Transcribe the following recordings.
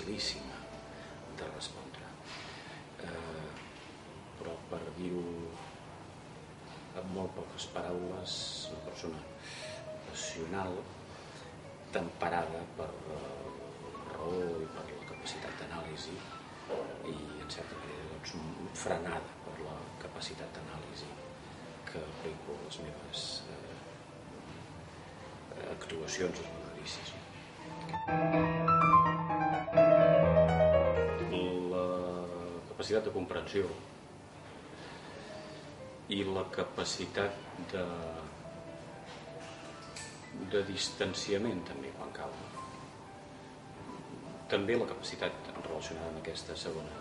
dificilíssima de respondre. Però per dir-ho amb molt poques paraules, una persona passional, temperada per la raó i per la capacitat d'anàlisi i, en certa manera, doncs, frenada per la capacitat d'anàlisi que aplico a les meves actuacions, als meus judicis. La capacitat de comprensió i la capacitat de distanciament també quan cal. També la capacitat relacionada amb aquesta segona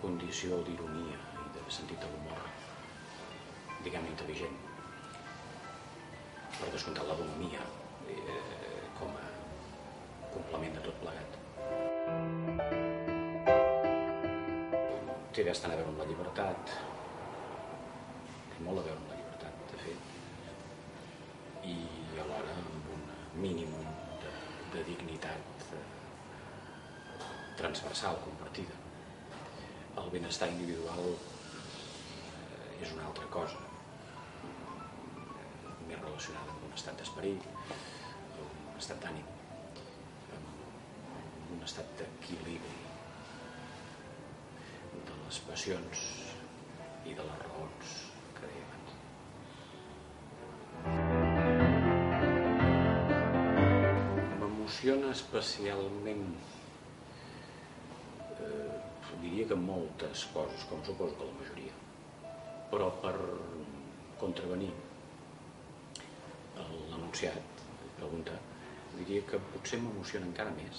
condició d'ironia i de sentit de l'humor, diguem-ne, intel·ligent. Per descomptat, la bonhomia com a complement de tot plegat. Té bastant a veure amb la llibertat, molt a veure amb la llibertat, de fet, i alhora amb un mínim de dignitat transversal, compartida. El benestar individual és una altra cosa, més relacionada amb un estat d'esperit, amb un estat d'ànim, amb un estat d'equilibri de les passions i de les raons que deia abans. M'emociona especialment, diria que moltes coses, com suposo que la majoria, però per contravenir l'enunciat, la pregunta, diria que potser m'emociona encara més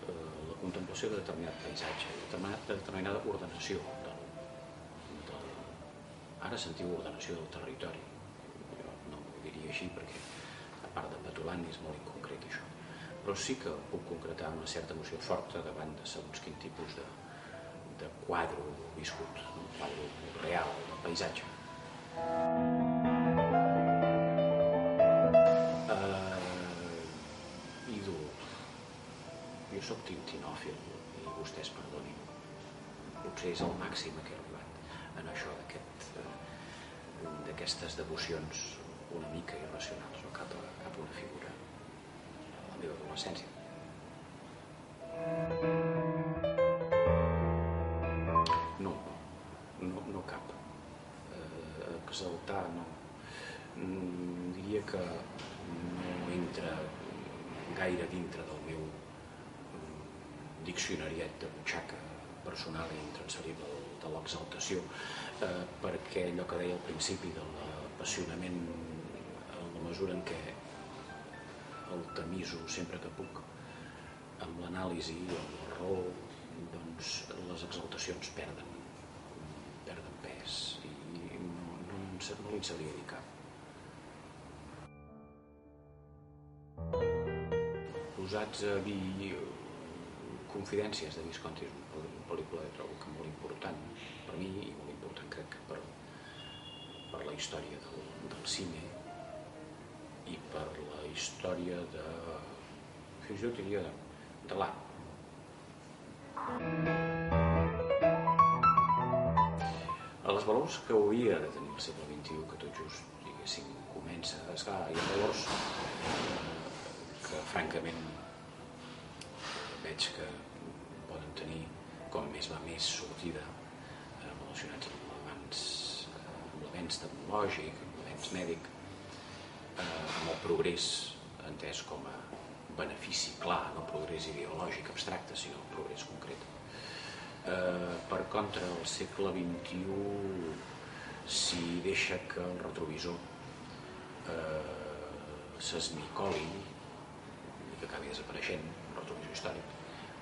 la contemplació de determinat paisatge, de determinada ordenació ara sentiu ordenació del territori. Jo no ho diria així perquè, a part de petulant, és molt inconcret això. Però sí que puc concretar una certa emoció forta davant de segons quin tipus de quadre viscut, un quadre real, del paisatge. I dur. Jo soc tintinòfil i vostès perdonin. Potser és el màxim a què he arribat en això d'aquestes devocions una mica irracionals o cap a una figura a la meva adolescència. No cap. Exaltar, no. Diria que no entra gaire dintre del meu diccionariet de butxaca personal i intransferible de l'exaltació, perquè allò que deia al principi de l'apassionament, en la mesura en què el tamiso sempre que puc amb l'anàlisi o amb la raó, doncs les exaltacions perden pes i no li'n sabria dir cap. Posats a dir confidències de Visconti, és una pel·lícula que trobo que molt important per mi i molt important crec que per la història del cine i per la història fins i tot diria de l'art. Els valors que hauria de tenir el segle XXI, que tot just, diguéssim, comença, esclar, hi ha valors que francament veig que poden tenir, com més va més sortida, relacionats amb l'avenç tecnològic, amb l'avenç mèdic, amb el progrés entès com a benefici clar, no progrés ideològic abstracte, sinó progrés concret. Per contra, el segle XXI, si deixa que el retrovisor s'esmicoli i que acabi desapareixent, el retrovisor històric,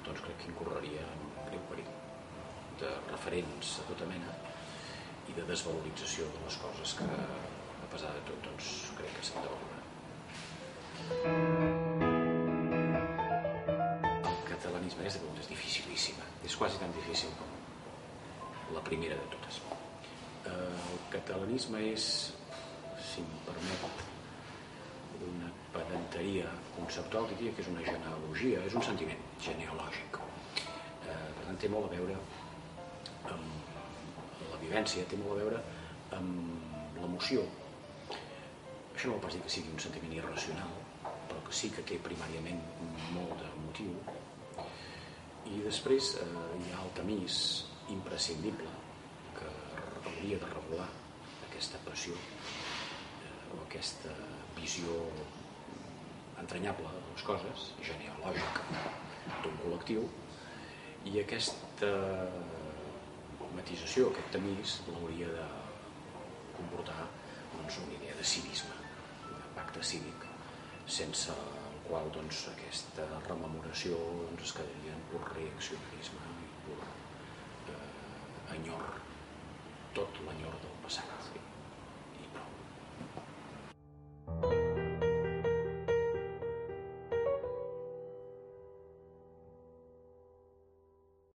doncs crec que incorreria en un greu perill de referents a tota mena i de desvalorització de les coses que, a pesar de tot, doncs crec que s'han de valorar. El catalanisme, aquesta pregunta és dificilíssima, és quasi tan difícil com la primera de totes. El catalanisme és, si em permet, una pedanteria conceptual, diria que és una genealogia, és un sentiment genealògic. Per tant, té molt a veure amb la vivència, té molt a veure amb l'emoció. Això no vol pas dir que sigui un sentiment irracional, però que sí que té primàriament molt de motiu. I després hi ha el tamís imprescindible que hauria de regular aquesta passió o aquesta visió entranyable de les coses, genealògica d'un col·lectiu, i aquesta matització, aquest tamís, l'hauria de comportar una idea de civisme, un pacte cívic, sense el qual aquesta rememoració es quedaria en pur reaccionarisme